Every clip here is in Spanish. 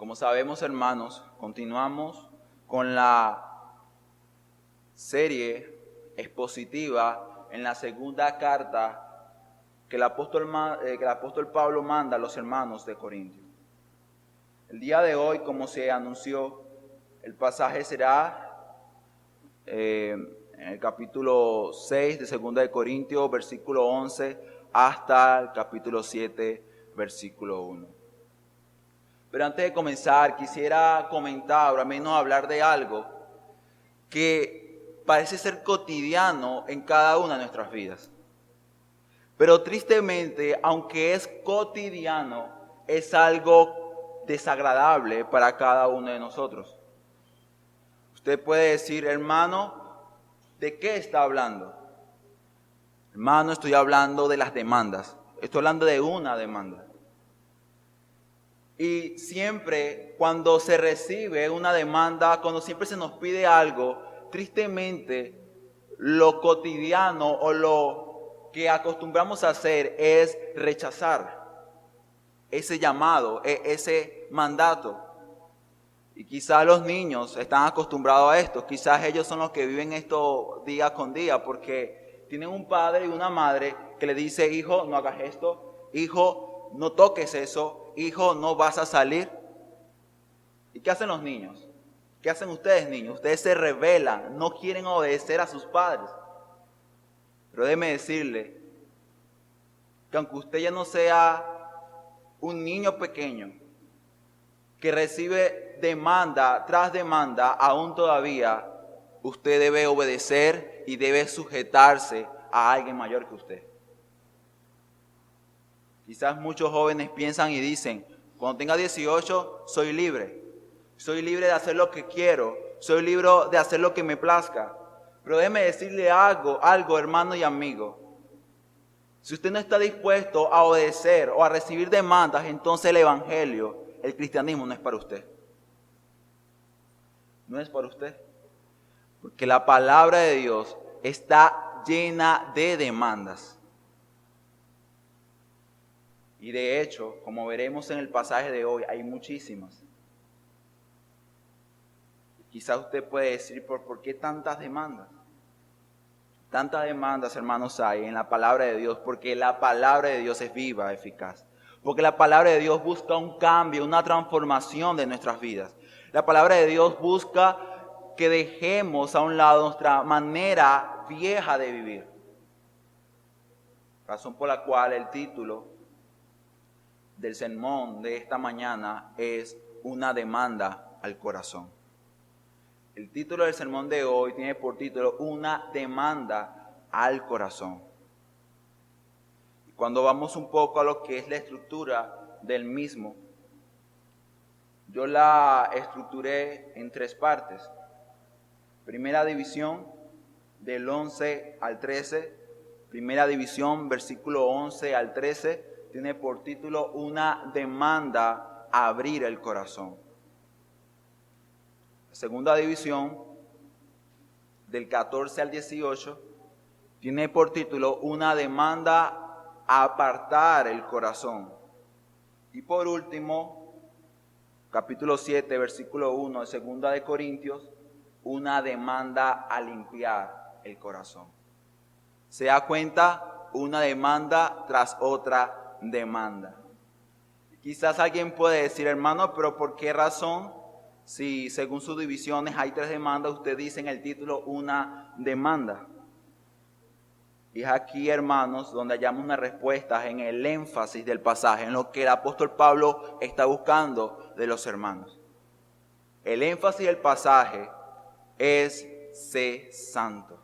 Como sabemos, hermanos, continuamos con la serie expositiva en la segunda carta que el apóstol Pablo manda a los hermanos de Corintios. El día de hoy, como se anunció, el pasaje será en el capítulo 6 de segunda de Corintios, versículo 11, hasta el capítulo 7, versículo 1. Pero antes de comenzar, quisiera comentar, o al menos hablar de algo que parece ser cotidiano en cada una de nuestras vidas. Pero tristemente, aunque es cotidiano, es algo desagradable para cada uno de nosotros. Usted puede decir, hermano, ¿de qué está hablando? Hermano, estoy hablando de las demandas. Estoy hablando de una demanda. Y siempre cuando se recibe una demanda, cuando siempre se nos pide algo, tristemente lo cotidiano o lo que acostumbramos a hacer es rechazar ese llamado, ese mandato. Y quizás los niños están acostumbrados a esto, quizás ellos son los que viven esto día con día, porque tienen un padre y una madre que le dice, hijo, no hagas esto, hijo, no toques eso, hijo, no vas a salir. ¿Y qué hacen los niños? ¿Qué hacen ustedes, niños? Ustedes se rebelan, no quieren obedecer a sus padres. Pero déjeme decirle que aunque usted ya no sea un niño pequeño que recibe demanda tras demanda, aún todavía usted debe obedecer y debe sujetarse a alguien mayor que usted. Quizás muchos jóvenes piensan y dicen, cuando tenga 18 soy libre de hacer lo que quiero, soy libre de hacer lo que me plazca. Pero déjeme decirle algo, hermano y amigo. Si usted no está dispuesto a obedecer o a recibir demandas, entonces el evangelio, el cristianismo no es para usted. No es para usted. Porque la palabra de Dios está llena de demandas. Y de hecho, como veremos en el pasaje de hoy, hay muchísimas. Quizás usted puede decir, ¿por qué tantas demandas? Tantas demandas, hermanos, hay en la palabra de Dios, porque la palabra de Dios es viva, eficaz. Porque la palabra de Dios busca un cambio, una transformación de nuestras vidas. La palabra de Dios busca que dejemos a un lado nuestra manera vieja de vivir. Razón por la cual el título del sermón de esta mañana es una demanda al corazón. El título del sermón de hoy tiene por título una demanda al corazón. Y cuando vamos un poco a lo que es la estructura del mismo, yo la estructuré en 3 partes. Primera división, del 11 al 13. Primera división, versículo 11 al 13, tiene por título una demanda a abrir el corazón. Segunda división, del 14 al 18, tiene por título una demanda a apartar el corazón. Y por último, capítulo 7, versículo 1 de segunda de Corintios, una demanda a limpiar el corazón. ¿Se da cuenta? Una demanda tras otra demanda. Quizás alguien puede decir, hermano, pero ¿por qué razón? Si según sus divisiones hay 3 demandas, usted dice en el título una demanda. Y es aquí, hermanos, donde hallamos una respuesta en el énfasis del pasaje, en lo que el apóstol Pablo está buscando de los hermanos. El énfasis del pasaje es sé santo.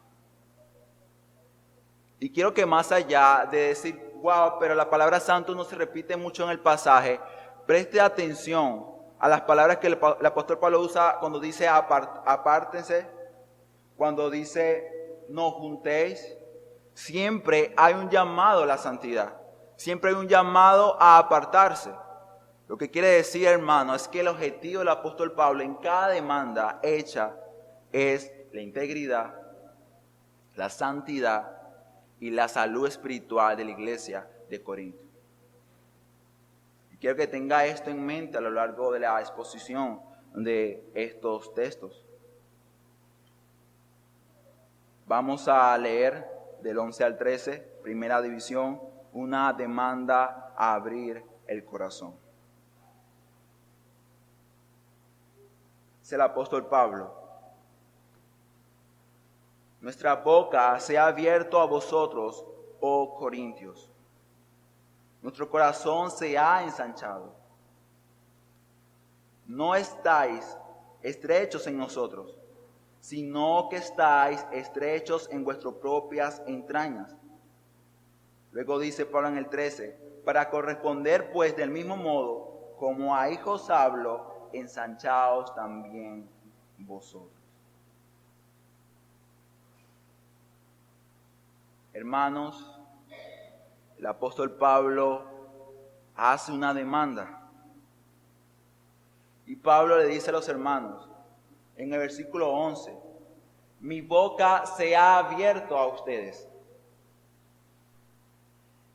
Y quiero que más allá de decir, wow, pero la palabra santo no se repite mucho en el pasaje, preste atención a las palabras que el apóstol Pablo usa cuando dice apártense, cuando dice no juntéis. Siempre hay un llamado a la santidad, siempre hay un llamado a apartarse. Lo que quiere decir, hermano, es que el objetivo del apóstol Pablo en cada demanda hecha es la integridad, la santidad y la salud espiritual de la iglesia de Corinto. Quiero que tenga esto en mente a lo largo de la exposición de estos textos. Vamos a leer del 11 al 13, primera división, una demanda a abrir el corazón. Es el apóstol Pablo. Nuestra boca se ha abierto a vosotros, oh Corintios. Nuestro corazón se ha ensanchado. No estáis estrechos en nosotros, sino que estáis estrechos en vuestras propias entrañas. Luego dice Pablo en el 13, para corresponder pues del mismo modo, como a hijos hablo, ensanchaos también vosotros. Hermanos, el apóstol Pablo hace una demanda. Y Pablo le dice a los hermanos, en el versículo 11, mi boca se ha abierto a ustedes.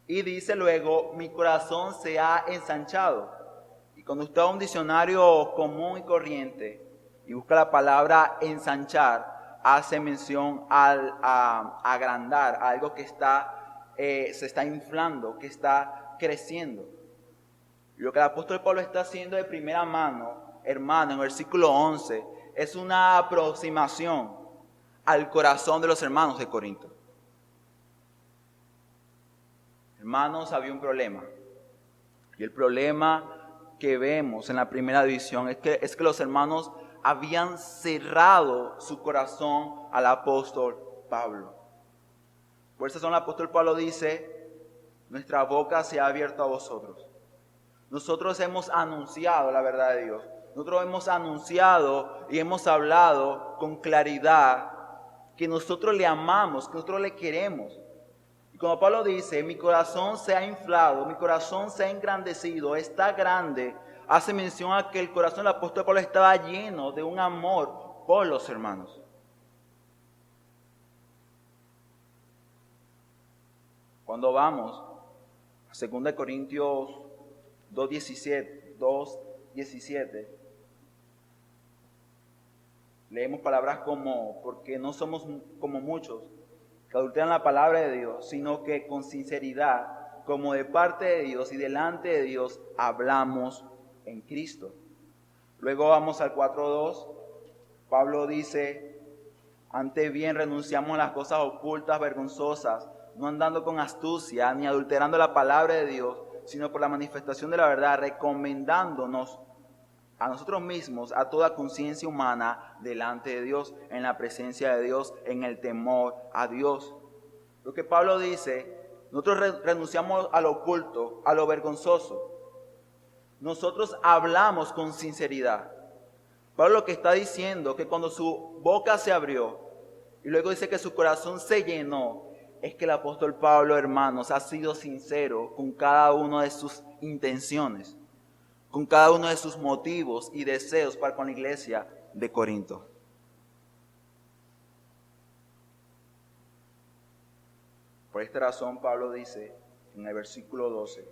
Y dice luego, mi corazón se ha ensanchado. Y cuando usted va a un diccionario común y corriente y busca la palabra ensanchar, hace mención a agrandar, a algo que se está inflando, que está creciendo. Y lo que el apóstol Pablo está haciendo de primera mano, hermano, en el versículo 11, es una aproximación al corazón de los hermanos de Corinto. Hermanos, había un problema. Y el problema que vemos en la primera división es que los hermanos habían cerrado su corazón al apóstol Pablo. Por esa razón el apóstol Pablo dice, nuestra boca se ha abierto a vosotros. Nosotros hemos anunciado la verdad de Dios. Nosotros hemos anunciado y hemos hablado con claridad que nosotros le amamos, que nosotros le queremos. Y como Pablo dice, mi corazón se ha inflado, mi corazón se ha engrandecido, está grande. Hace mención a que el corazón del apóstol Pablo estaba lleno de un amor por los hermanos. Cuando vamos a 2 Corintios 2:17, leemos palabras como, porque no somos como muchos que adulteran la palabra de Dios, sino que con sinceridad, como de parte de Dios y delante de Dios, hablamos en Cristo. Luego vamos al 4:2, Pablo dice, antes bien renunciamos a las cosas ocultas, vergonzosas, no andando con astucia, ni adulterando la palabra de Dios, sino por la manifestación de la verdad, recomendándonos a nosotros mismos, a toda conciencia humana delante de Dios, en la presencia de Dios, en el temor a Dios. Lo que Pablo dice, nosotros renunciamos a lo oculto, a lo vergonzoso. Nosotros hablamos con sinceridad. Pablo lo que está diciendo, que cuando su boca se abrió, y luego dice que su corazón se llenó, es que el apóstol Pablo, hermanos, ha sido sincero con cada una de sus intenciones, con cada uno de sus motivos y deseos para con la iglesia de Corinto. Por esta razón Pablo dice en el versículo 12,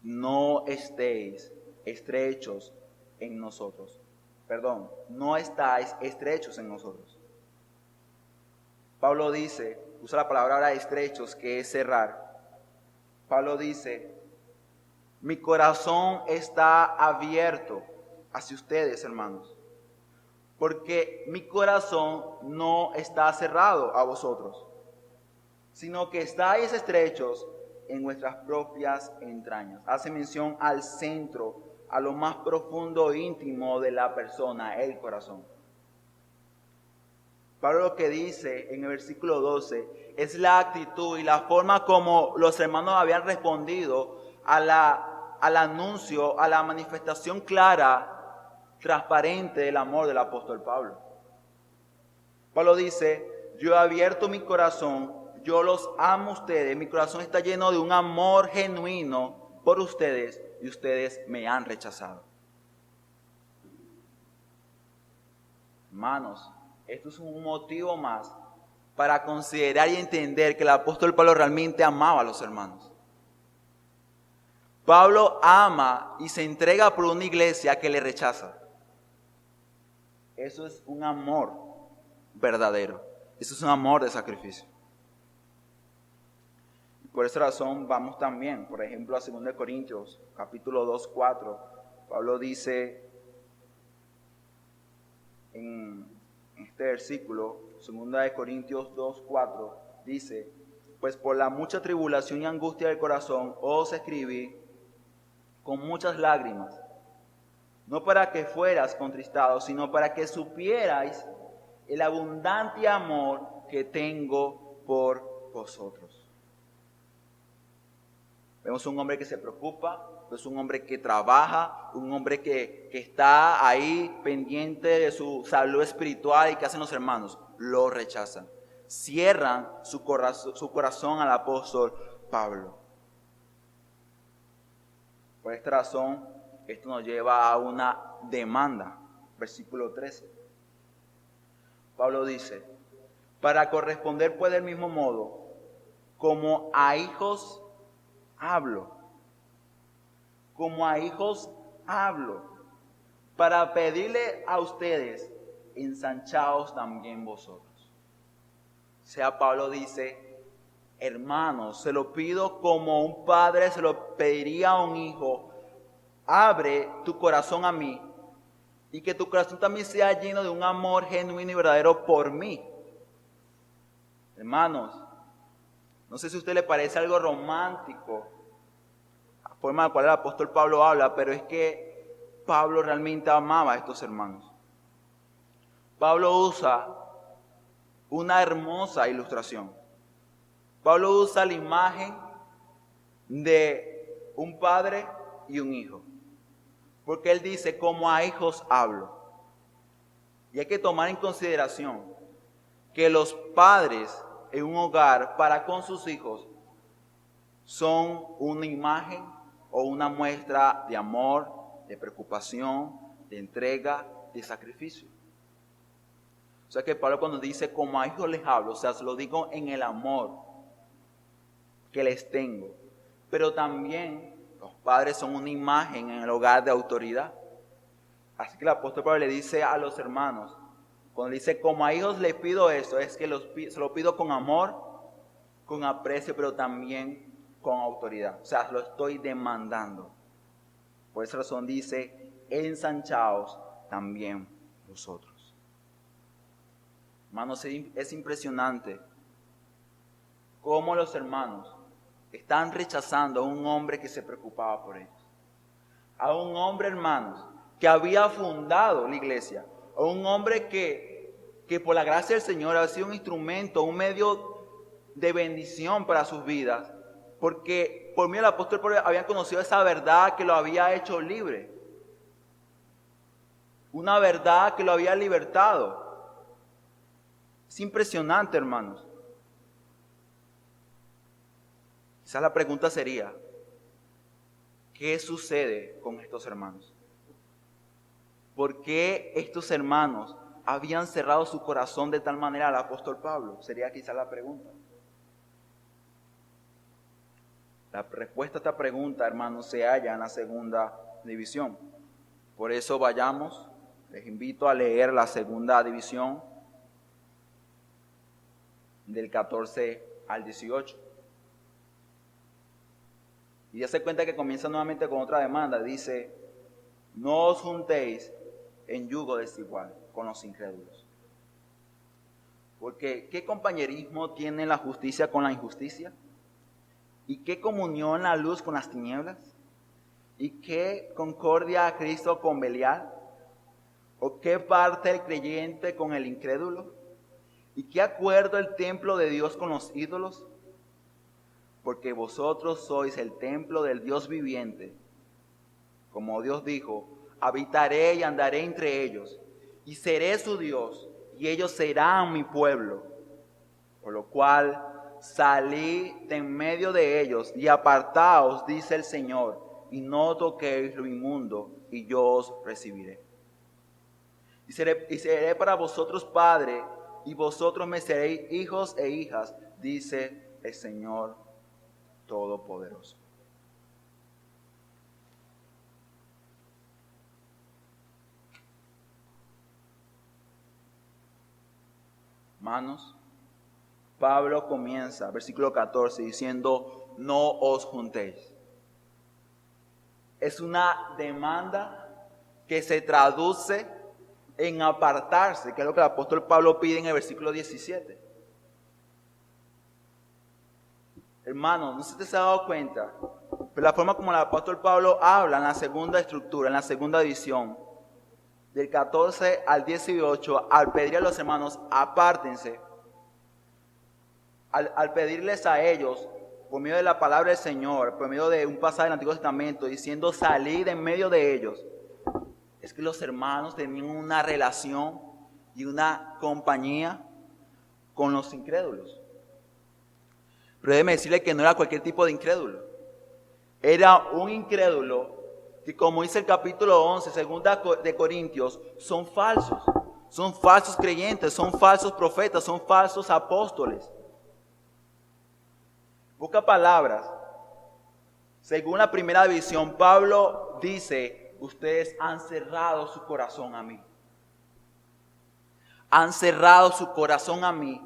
no estéis estrechos en nosotros. Perdón, no estáis estrechos en nosotros. Pablo dice, usa la palabra ahora estrechos, que es cerrar. Pablo dice, mi corazón está abierto hacia ustedes, hermanos, porque mi corazón no está cerrado a vosotros, sino que estáis estrechos en vuestras propias entrañas. Hace mención al centro, a lo más profundo e íntimo de la persona, el corazón. Pablo lo que dice en el versículo 12 es la actitud y la forma como los hermanos habían respondido al anuncio, a la manifestación clara, transparente del amor del apóstol Pablo. Pablo dice, yo he abierto mi corazón, yo los amo a ustedes, mi corazón está lleno de un amor genuino por ustedes y ustedes me han rechazado. Hermanos, esto es un motivo más para considerar y entender que el apóstol Pablo realmente amaba a los hermanos. Pablo ama y se entrega por una iglesia que le rechaza. Eso es un amor verdadero. Eso es un amor de sacrificio. Por esa razón vamos también, por ejemplo, a 2 Corintios, capítulo 2, 4. Pablo dice en este versículo, 2 Corintios 2, 4, dice: pues por la mucha tribulación y angustia del corazón os escribí con muchas lágrimas, no para que fueras contristados, sino para que supierais el abundante amor que tengo por vosotros. Vemos un hombre que se preocupa, es un hombre que trabaja, un hombre que está ahí pendiente de su salud espiritual. ¿Y qué hacen los hermanos? Lo rechazan. Cierran su corazón al apóstol Pablo. Por esta razón, esto nos lleva a una demanda. Versículo 13. Pablo dice: para corresponder pues del mismo modo, como a hijos hablo, como a hijos hablo, para pedirle a ustedes, ensanchaos también vosotros. O sea, Pablo dice: hermanos, se lo pido como un padre se lo pediría a un hijo, abre tu corazón a mí, y que tu corazón también sea lleno de un amor genuino y verdadero por mí. Hermanos, no sé si a usted le parece algo romántico la forma en la cual el apóstol Pablo habla, pero es que Pablo realmente amaba a estos hermanos. Pablo usa una hermosa ilustración. Pablo usa la imagen de un padre y un hijo, porque él dice: como a hijos hablo. Y hay que tomar en consideración que los padres en un hogar para con sus hijos son una imagen o una muestra de amor, de preocupación, de entrega, de sacrificio. O sea que Pablo, cuando dice como a hijos les hablo, o sea, se lo digo en el amor que les tengo. Pero también los padres son una imagen en el hogar de autoridad. Así que el apóstol Pablo le dice a los hermanos, cuando dice como a hijos les pido esto, es que se lo pido con amor, con aprecio, pero también con autoridad. O sea, lo estoy demandando. Por esa razón dice: ensanchaos también vosotros. Hermanos, es impresionante cómo los hermanos están rechazando a un hombre que se preocupaba por ellos. A un hombre, hermanos, que había fundado la iglesia. A un hombre que por la gracia del Señor ha sido un instrumento, un medio de bendición para sus vidas. Porque por mí el apóstol Pablo había conocido esa verdad que lo había hecho libre. Una verdad que lo había libertado. Es impresionante, hermanos. Quizás la pregunta sería: ¿qué sucede con estos hermanos? ¿Por qué estos hermanos habían cerrado su corazón de tal manera al apóstol Pablo? Sería quizás la pregunta. La respuesta a esta pregunta, hermanos, se halla en la segunda división. Por eso vayamos, les invito a leer la segunda división del 14 al 18. Y ya se cuenta que comienza nuevamente con otra demanda. Dice: no os juntéis en yugo desigual con los incrédulos. Porque ¿qué compañerismo tiene la justicia con la injusticia? ¿Y qué comunión la luz con las tinieblas? ¿Y qué concordia a Cristo con Belial? ¿O qué parte el creyente con el incrédulo? ¿Y qué acuerdo el templo de Dios con los ídolos? Porque vosotros sois el templo del Dios viviente. Como Dios dijo: habitaré y andaré entre ellos, y seré su Dios, y ellos serán mi pueblo. Por lo cual salid de en medio de ellos y apartaos, dice el Señor, y no toquéis lo inmundo, y yo os recibiré. Y seré para vosotros padre, y vosotros me seréis hijos e hijas, dice el Señor Todopoderoso. Hermanos, Pablo comienza, versículo 14, diciendo, no os juntéis. Es una demanda que se traduce en apartarse, que es lo que el apóstol Pablo pide en el versículo 17. Hermanos, no sé si se ha dado cuenta, pero la forma como el apóstol Pablo habla en la segunda estructura, en la segunda división, del 14 al 18, al pedir a los hermanos, apártense, al pedirles a ellos, por medio de la palabra del Señor, por medio de un pasaje del Antiguo Testamento, diciendo salid en medio de ellos, es que los hermanos tenían una relación y una compañía con los incrédulos. Pero déjeme decirle que no era cualquier tipo de incrédulo. Era un incrédulo que, como dice el capítulo 11, segunda de Corintios, son falsos creyentes, son falsos profetas, son falsos apóstoles. Busca palabras. Según la primera visión, Pablo dice, ustedes han cerrado su corazón a mí. Han cerrado su corazón a mí,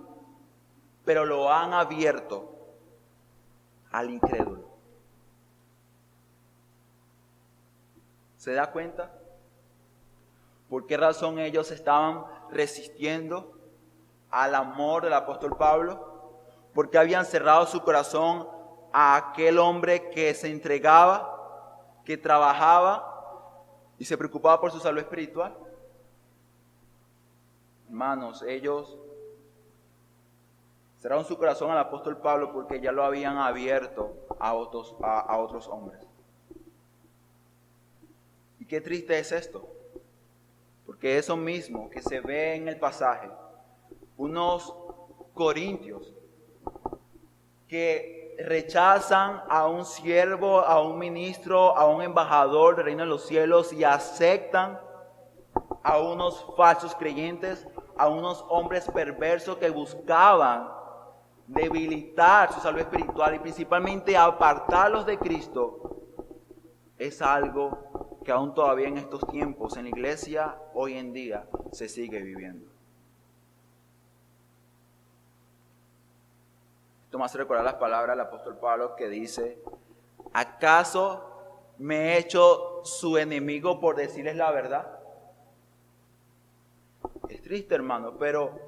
pero lo han abierto al incrédulo. ¿Se da cuenta? ¿Por qué razón ellos estaban resistiendo al amor del apóstol Pablo? Porque habían cerrado su corazón a aquel hombre que se entregaba, que trabajaba y se preocupaba por su salud espiritual. Hermanos, ellos cerraron su corazón al apóstol Pablo porque ya lo habían abierto a otros hombres. Y qué triste es esto, porque eso mismo que se ve en el pasaje, unos corintios que rechazan a un siervo, a un ministro, a un embajador del reino de los cielos y aceptan a unos falsos creyentes, a unos hombres perversos que buscaban debilitar su salud espiritual y principalmente apartarlos de Cristo, es algo que aún todavía en estos tiempos, en la iglesia hoy en día, se sigue viviendo. Esto me hace recordar las palabras del apóstol Pablo que dice, ¿acaso me he hecho su enemigo por decirles la verdad? Es triste, hermano, pero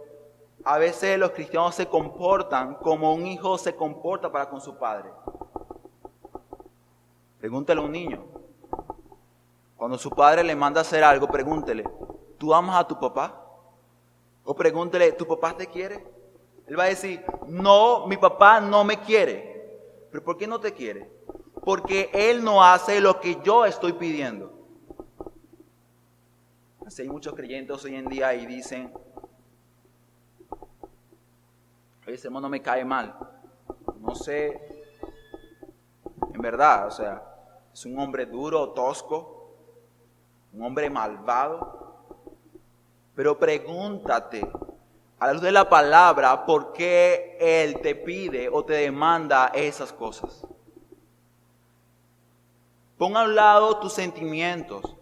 a veces los cristianos se comportan como un hijo se comporta para con su padre. Pregúntale a un niño. Cuando su padre le manda a hacer algo, pregúntele, ¿tú amas a tu papá? O pregúntele, ¿tu papá te quiere? Él va a decir, no, mi papá no me quiere. ¿Pero por qué no te quiere? Porque él no hace lo que yo estoy pidiendo. Así hay muchos creyentes hoy en día y dicen, ese hermano no me cae mal. No sé, en verdad, o sea, es un hombre duro, tosco, un hombre malvado. Pero pregúntate, a la luz de la palabra, ¿por qué él te pide o te demanda esas cosas? Pon a un lado tus sentimientos,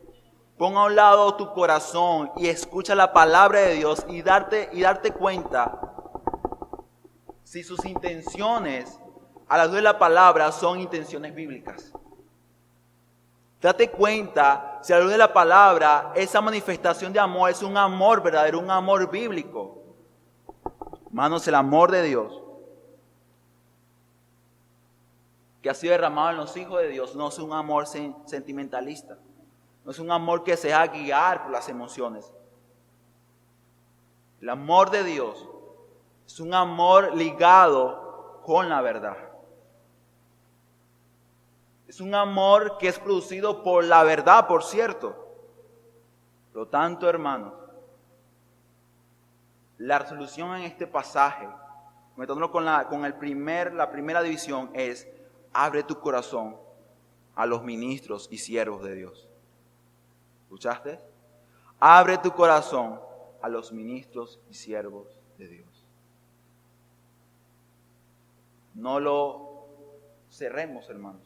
pon a un lado tu corazón y escucha la palabra de Dios y darte cuenta si sus intenciones a la luz de la palabra son intenciones bíblicas. Date cuenta si a la luz de la palabra esa manifestación de amor es un amor verdadero, un amor bíblico. Hermanos, el amor de Dios que ha sido derramado en los hijos de Dios no es un amor sentimentalista. No es un amor que se deja guiar por las emociones. El amor de Dios es un amor ligado con la verdad. Es un amor que es producido por la verdad, por cierto. Por lo tanto, hermanos, la resolución en este pasaje, metiéndolo con la primera división, es abre tu corazón a los ministros y siervos de Dios. ¿Escuchaste? Abre tu corazón a los ministros y siervos de Dios. No lo cerremos, hermanos.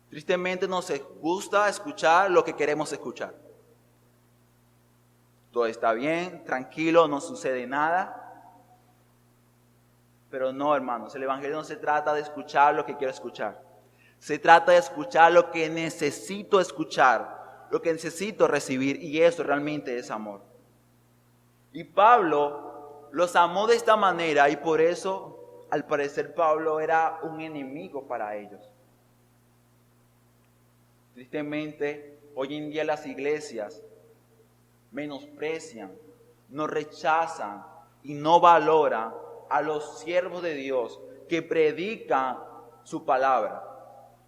Tristemente nos gusta escuchar lo que queremos escuchar. todo está bien, tranquilo, no sucede nada. Pero no, hermanos, el Evangelio no se trata de escuchar lo que quiero escuchar. Se trata de escuchar lo que necesito escuchar, lo que necesito recibir, y eso realmente es amor. Y Pablo los amó de esta manera, y por eso, al parecer, Pablo era un enemigo para ellos. Tristemente, hoy en día las iglesias menosprecian, no rechazan y no valoran a los siervos de Dios que predican su palabra.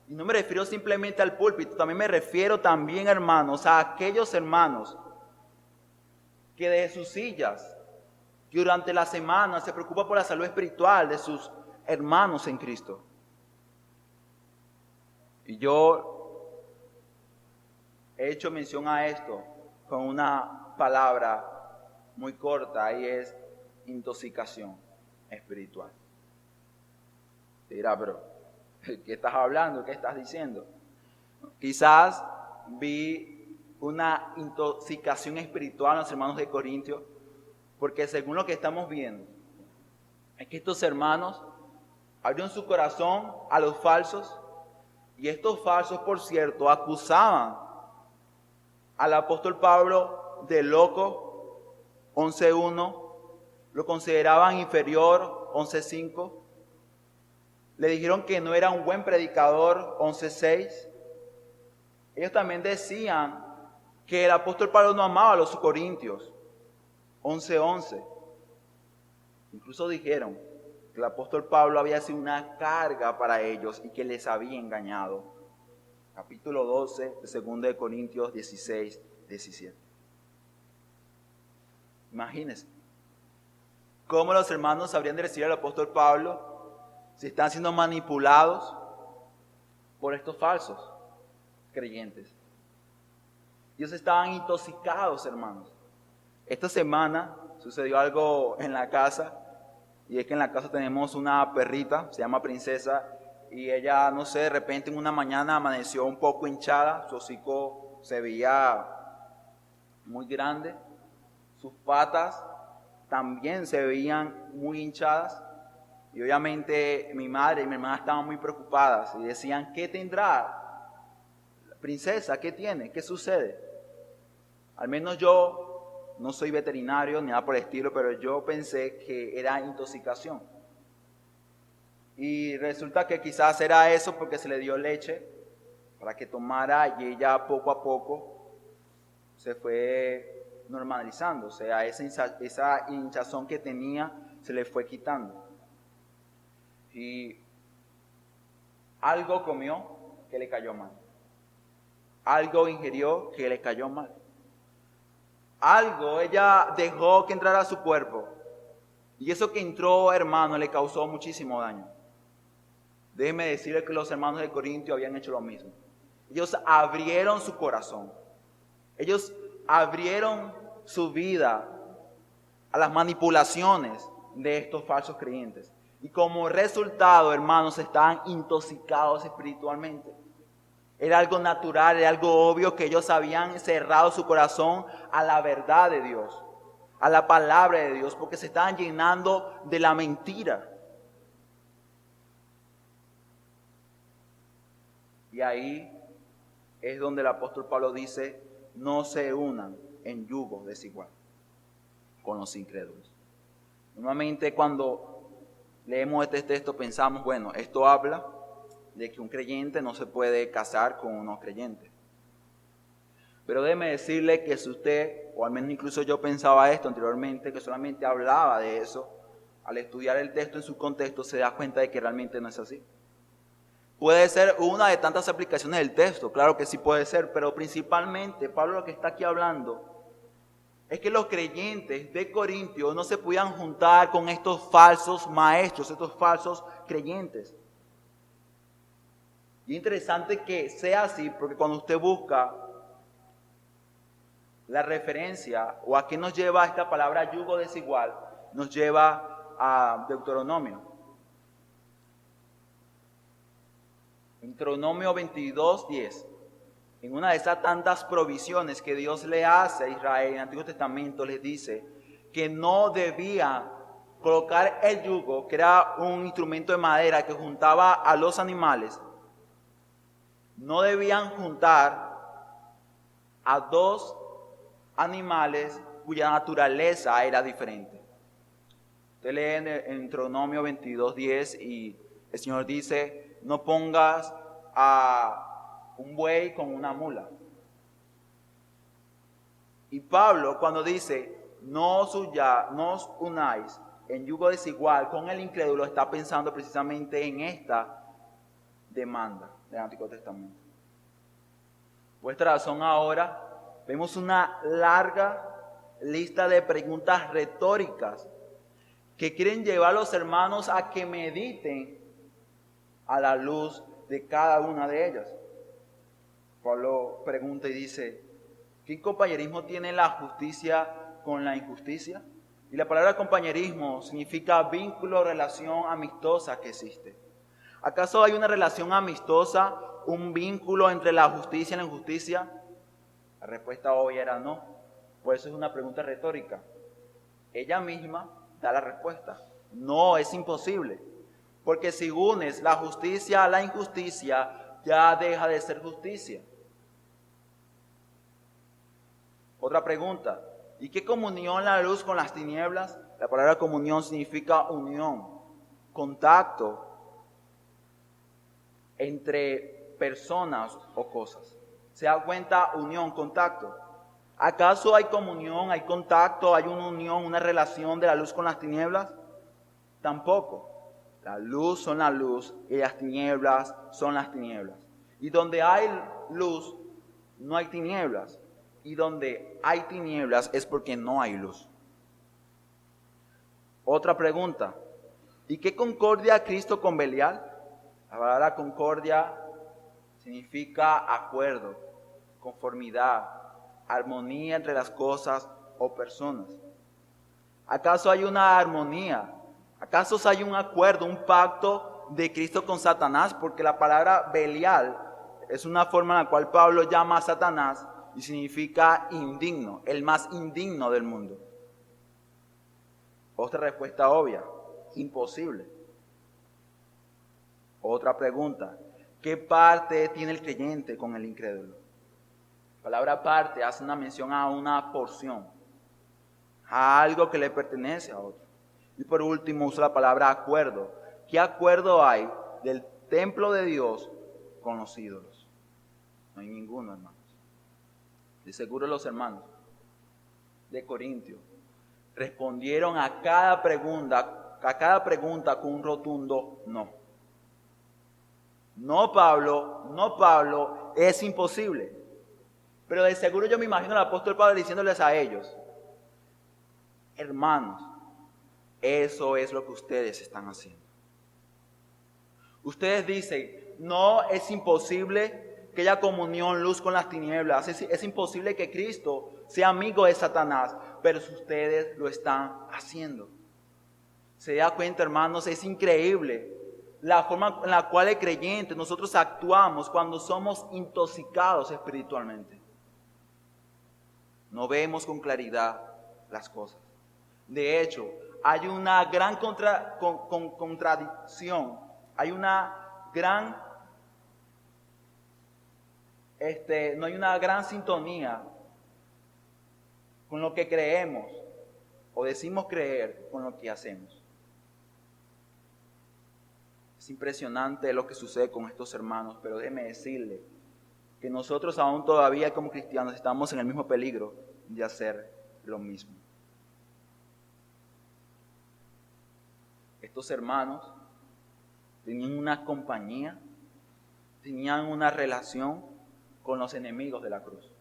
Y no me refiero simplemente al púlpito, también me refiero también, hermanos, a aquellos hermanos que desde sus sillas, que durante la semana se preocupan por la salud espiritual de sus hermanos en Cristo. Y yo he hecho mención a esto con una palabra muy corta, y es intoxicación espiritual. Te dirá, pero ¿qué estás hablando? ¿Qué estás diciendo? Quizás vi una intoxicación espirtual en los hermanos de Corintios, porque según lo que estamos viendo, es que estos hermanos abrieron su corazón a los falsos, y estos falsos, por cierto, acusaban al apóstol Pablo de loco, 11.1, lo consideraban inferior, 11.5, le dijeron que no era un buen predicador, 11.6. Ellos también decían que el apóstol Pablo no amaba a los corintios, 11.11. Incluso dijeron que el apóstol Pablo había sido una carga para ellos y que les había engañado. Capítulo 12 de 2 de Corintios 16, 17. Imagínense cómo los hermanos habrían de recibir al apóstol Pablo si están siendo manipulados por estos falsos creyentes. Ellos estaban intoxicados, hermanos. Esta semana sucedió algo en la casa, y es que en la casa tenemos una perrita, se llama Princesa, y ella, no sé, de repente en una mañana amaneció un poco hinchada, su hocico se veía muy grande, sus patas también se veían muy hinchadas, y obviamente mi madre y mi hermana estaban muy preocupadas y decían, ¿qué tendrá? Princesa, ¿qué tiene? ¿Qué sucede? Al menos yo no soy veterinario ni nada por el estilo, pero yo pensé que era intoxicación. Y resulta que quizás era eso porque se le dio leche para que tomara, y ella poco a poco se fue normalizando. O sea, esa hinchazón que tenía se le fue quitando. Y algo comió que le cayó mal. Algo ingirió que le cayó mal. Algo ella dejó que entrara a su cuerpo. Y eso que entró, hermano, le causó muchísimo daño. Déjeme decirle que los hermanos de Corintio habían hecho lo mismo. Ellos abrieron su corazón. Ellos abrieron su vida a las manipulaciones de estos falsos creyentes. Y como resultado, hermanos, estaban intoxicados espiritualmente. Era algo natural, era algo obvio que ellos habían cerrado su corazón a la verdad de Dios, a la palabra de Dios, porque se estaban llenando de la mentira. Y ahí es donde el apóstol Pablo dice, no se unan en yugo desigual con los incrédulos. Normalmente cuando leemos este texto pensamos, bueno, esto habla de que un creyente no se puede casar con un no creyente. Pero déjeme decirle que si usted, o al menos incluso yo pensaba esto anteriormente, que solamente hablaba de eso, al estudiar el texto en su contexto se da cuenta de que realmente no es así. Puede ser una de tantas aplicaciones del texto, claro que sí puede ser, pero principalmente Pablo lo que está aquí hablando es que los creyentes de Corintios no se podían juntar con estos falsos maestros, estos falsos creyentes. Y es interesante que sea así, porque cuando usted busca la referencia o a qué nos lleva esta palabra yugo desigual, nos lleva a Deuteronomio. Deuteronomio 22:10. en una de esas tantas provisiones que Dios le hace a Israel en el Antiguo Testamento, les dice que no debía colocar el yugo, que era un instrumento de madera que juntaba a los animales, no debían juntar a dos animales cuya naturaleza era diferente. Usted lee en Deuteronomio 22:10 y el Señor dice, no pongas a un buey con una mula. Y Pablo cuando dice, no os unáis en yugo desigual con el incrédulo, está pensando precisamente en esta demanda del Antiguo Testamento. Por esta razón ahora vemos una larga lista de preguntas retóricas que quieren llevar a los hermanos a que mediten a la luz de cada una de ellas. Pablo pregunta y dice, ¿qué compañerismo tiene la justicia con la injusticia? Y la palabra compañerismo significa vínculo o relación amistosa que existe. ¿Acaso hay una relación amistosa, un vínculo entre la justicia y la injusticia? La respuesta obvia era no. Por eso es una pregunta retórica. Ella misma da la respuesta. No, es imposible. Porque si unes la justicia a la injusticia, ya deja de ser justicia. Otra pregunta. ¿Y qué comunión la luz con las tinieblas? La palabra comunión significa unión, contacto entre personas o cosas. ¿Se da cuenta? Unión, contacto. ¿Acaso hay comunión, hay contacto, hay una unión, una relación de la luz con las tinieblas? Tampoco. La luz son la luz y las tinieblas son las tinieblas. Y donde hay luz, no hay tinieblas. Y donde hay tinieblas es porque no hay luz. Otra pregunta. ¿Y qué concordia Cristo con Belial? La palabra concordia significa acuerdo, conformidad, armonía entre las cosas o personas. ¿Acaso hay una armonía? ¿Acaso hay un acuerdo, un pacto de Cristo con Satanás? Porque la palabra Belial es una forma en la cual Pablo llama a Satanás y significa indigno, el más indigno del mundo. Otra respuesta obvia, imposible. Otra pregunta, ¿qué parte tiene el creyente con el incrédulo? La palabra parte hace una mención a una porción, a algo que le pertenece a otro. Y por último usa la palabra acuerdo. ¿Qué acuerdo hay del templo de Dios con los ídolos? No hay ninguno, hermanos. De seguro los hermanos de Corintio respondieron a cada pregunta con un rotundo no. No, Pablo, es imposible. Pero de seguro yo me imagino al apóstol Pablo diciéndoles a ellos, hermanos, eso es lo que ustedes están haciendo. Ustedes dicen, no, es imposible que haya comunión, luz con las tinieblas. Es imposible que Cristo sea amigo de Satanás, pero ustedes lo están haciendo. ¿Se da cuenta, hermanos? Es increíble la forma en la cual el creyente, nosotros actuamos cuando somos intoxicados espiritualmente. No vemos con claridad las cosas. De hecho, hay una gran contradicción, hay una gran, no hay una gran sintonía con lo que creemos o decimos creer con lo que hacemos. Es impresionante lo que sucede con estos hermanos, pero déjeme decirle que nosotros aún todavía como cristianos estamos en el mismo peligro de hacer lo mismo. Estos hermanos tenían una compañía, tenían una relación con los enemigos de la cruz.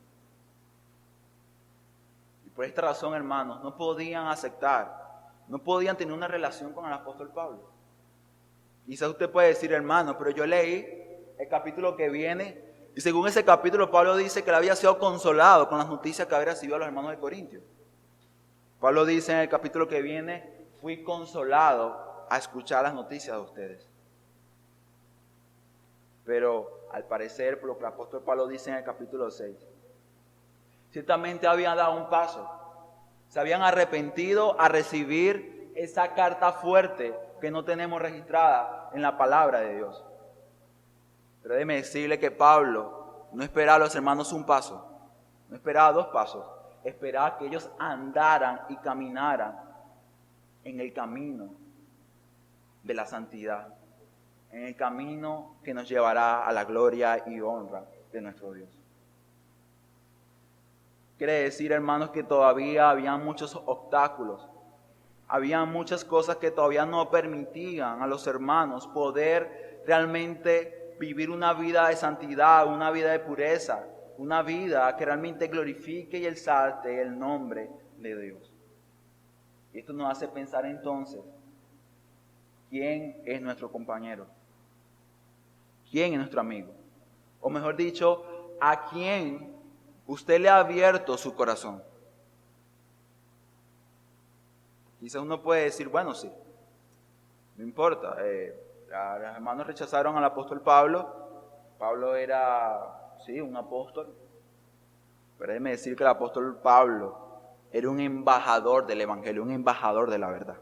Y por esta razón, hermanos, no podían aceptar, no podían tener una relación con el apóstol Pablo. Quizás usted puede decir, hermano, pero yo leí el capítulo que viene y según ese capítulo Pablo dice que él había sido consolado con las noticias que había recibido a los hermanos de Corintios. Pablo dice en el capítulo que viene, fui consolado a escuchar las noticias de ustedes. Pero al parecer, por lo que el apóstol Pablo dice en el capítulo 6, ciertamente habían dado un paso. Se habían arrepentido a recibir esa carta fuerte que no tenemos registrada en la palabra de Dios. Pero déjeme decirle que Pablo no esperaba a los hermanos un paso, no esperaba 2 pasos, esperaba que ellos andaran y caminaran en el camino de la santidad, en el camino que nos llevará a la gloria y honra de nuestro Dios. Quiere decir, hermanos, que todavía había muchos obstáculos, había muchas cosas que todavía no permitían a los hermanos poder realmente vivir una vida de santidad, una vida de pureza, una vida que realmente glorifique y exalte el nombre de Dios. Y esto nos hace pensar entonces, ¿quién es nuestro compañero? ¿Quién es nuestro amigo? O mejor dicho, ¿a quién usted le ha abierto su corazón? Quizás uno puede decir, bueno, sí, no importa. Los hermanos rechazaron al apóstol Pablo. Pablo era, sí, un apóstol. Pero déjeme decir que el apóstol Pablo era un embajador del evangelio, un embajador de la verdad.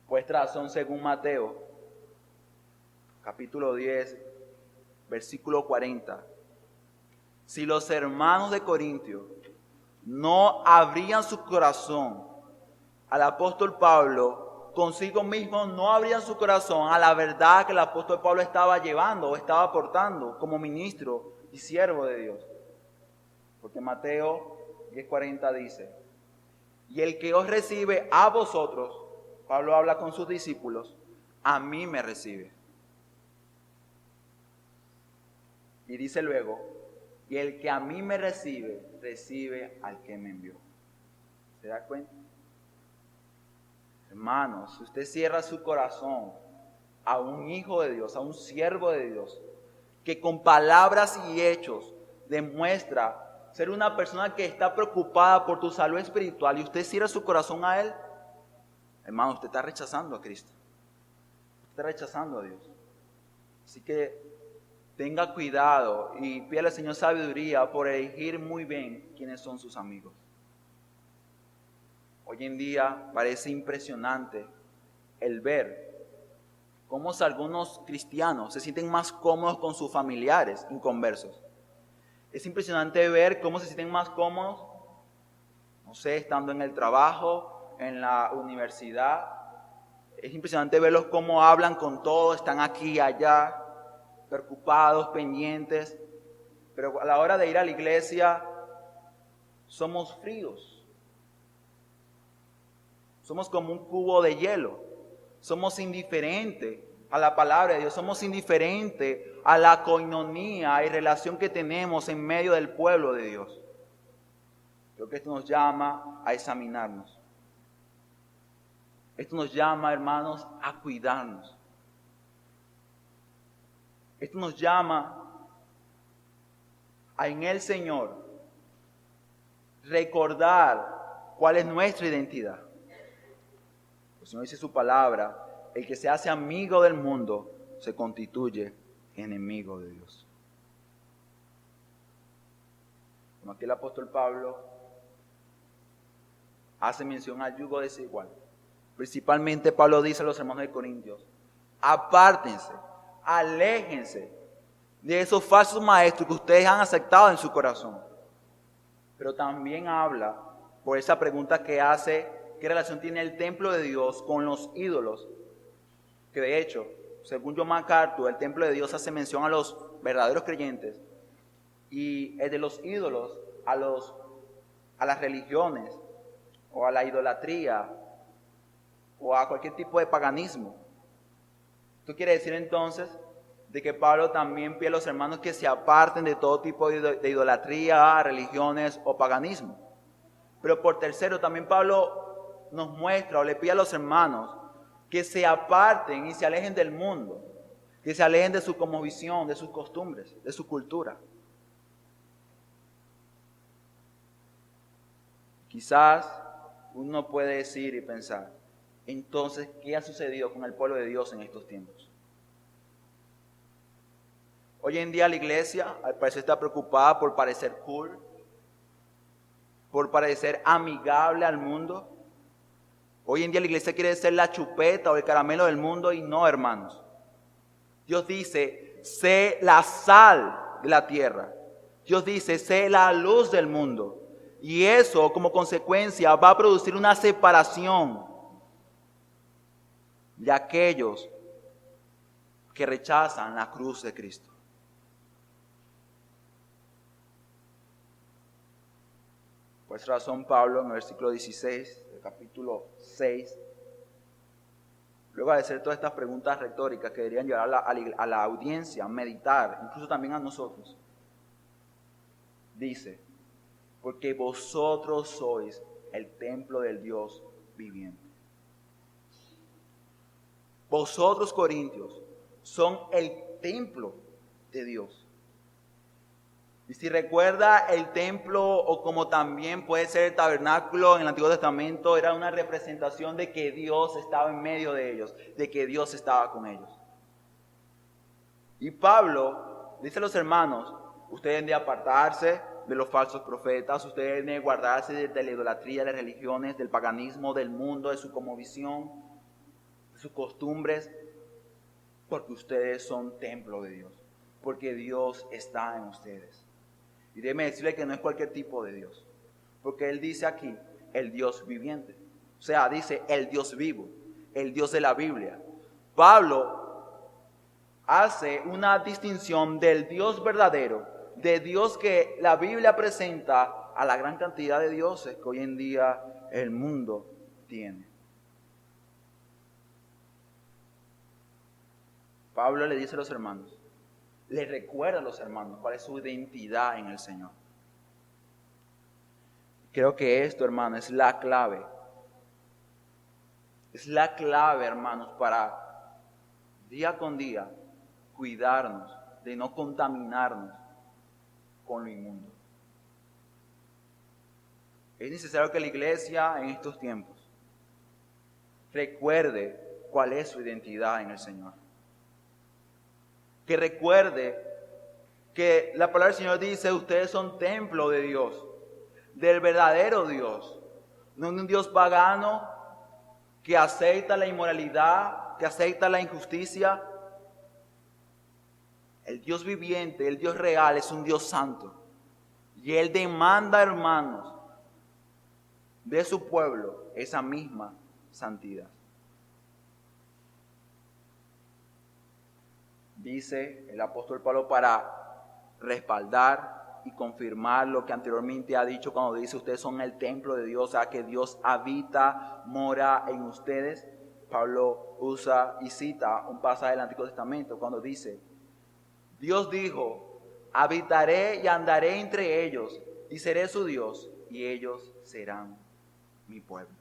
Vuestra razón según Mateo, capítulo 10, versículo 40. Si los hermanos de Corintio no abrían su corazón al apóstol Pablo, consigo mismo no abrían su corazón a la verdad que el apóstol Pablo estaba llevando o estaba aportando como ministro y siervo de Dios. Porque Mateo 10:40 dice, y el que os recibe a vosotros, Pablo habla con sus discípulos, a mí me recibe. Y dice luego, y el que a mí me recibe, recibe al que me envió. ¿Se da cuenta? Hermanos, si usted cierra su corazón a un hijo de Dios, a un siervo de Dios, que con palabras y hechos demuestra ser una persona que está preocupada por tu salud espiritual y usted cierra su corazón a Él, hermano, usted está rechazando a Cristo. Usted está rechazando a Dios. Así que tenga cuidado y pídale al Señor sabiduría por elegir muy bien quiénes son sus amigos. Hoy en día parece impresionante el ver cómo algunos cristianos se sienten más cómodos con sus familiares inconversos. Es impresionante ver cómo se sienten más cómodos, no sé, estando en el trabajo, en la universidad. Es impresionante verlos cómo hablan con todo, están aquí y allá, preocupados, pendientes. Pero a la hora de ir a la iglesia, somos fríos. Somos como un cubo de hielo. Somos indiferentes a la palabra de Dios. Somos indiferentes a la coinonía y relación que tenemos en medio del pueblo de Dios. Creo que esto nos llama a examinarnos. Esto nos llama, hermanos, a cuidarnos. Esto nos llama a en el Señor recordar cuál es nuestra identidad. El Señor dice su palabra, el que se hace amigo del mundo se constituye enemigo de Dios. Como aquí el apóstol Pablo hace mención al yugo desigual. Principalmente Pablo dice a los hermanos de Corintios, apártense, aléjense de esos falsos maestros que ustedes han aceptado en su corazón. Pero también habla por esa pregunta que hace, ¿qué relación tiene el templo de Dios con los ídolos? Que de hecho, según John MacArthur, el templo de Dios hace mención a los verdaderos creyentes y el de los ídolos a las religiones o a la idolatría o a cualquier tipo de paganismo. Esto quiere decir entonces de que Pablo también pide a los hermanos que se aparten de todo tipo de idolatría, religiones o paganismo. Pero por tercero, también Pablo nos muestra o le pide a los hermanos que se aparten y se alejen del mundo, que se alejen de su cosmovisión, de sus costumbres, de su cultura. Quizás uno puede decir y pensar, entonces, ¿qué ha sucedido con el pueblo de Dios en estos tiempos? Hoy en día la iglesia al parecer está preocupada por parecer cool, por parecer amigable al mundo. Hoy en día la iglesia quiere ser la chupeta o el caramelo del mundo y no, hermanos. Dios dice, sé la sal de la tierra. Dios dice, sé la luz del mundo. Y eso, como consecuencia, va a producir una separación de aquellos que rechazan la cruz de Cristo. Por esa razón, Pablo, en el versículo 16 del capítulo 6, luego de hacer todas estas preguntas retóricas que deberían llevar a la audiencia a meditar, incluso también a nosotros, dice, porque vosotros sois el templo del Dios viviente. Vosotros, corintios, son el templo de Dios. Y si recuerda, el templo, o como también puede ser el tabernáculo en el Antiguo Testamento, era una representación de que Dios estaba en medio de ellos, de que Dios estaba con ellos. Y Pablo dice a los hermanos, ustedes deben de apartarse de los falsos profetas, ustedes deben de guardarse de la idolatría, de las religiones, del paganismo, del mundo, de su cosmovisión, de sus costumbres, porque ustedes son templo de Dios, porque Dios está en ustedes. Y déjeme decirle que no es cualquier tipo de Dios, porque Él dice aquí, el Dios viviente. O sea, dice el Dios vivo, el Dios de la Biblia. Pablo hace una distinción del Dios verdadero, de Dios que la Biblia presenta a la gran cantidad de dioses que hoy en día el mundo tiene. Pablo le dice a los hermanos, le recuerda a los hermanos cuál es su identidad en el Señor. Creo que esto, hermanos, es la clave. Es la clave, hermanos, para día con día cuidarnos de no contaminarnos con lo inmundo. Es necesario que la iglesia en estos tiempos recuerde cuál es su identidad en el Señor. Que recuerde que la palabra del Señor dice, ustedes son templo de Dios, del verdadero Dios, no de un Dios pagano que acepta la inmoralidad, que acepta la injusticia. El Dios viviente, el Dios real es un Dios santo. Y Él demanda, hermanos, de su pueblo esa misma santidad. Dice el apóstol Pablo para respaldar y confirmar lo que anteriormente ha dicho cuando dice ustedes son el templo de Dios, o sea que Dios habita, mora en ustedes. Pablo usa y cita un pasaje del Antiguo Testamento cuando dice, Dios dijo, habitaré y andaré entre ellos y seré su Dios y ellos serán mi pueblo.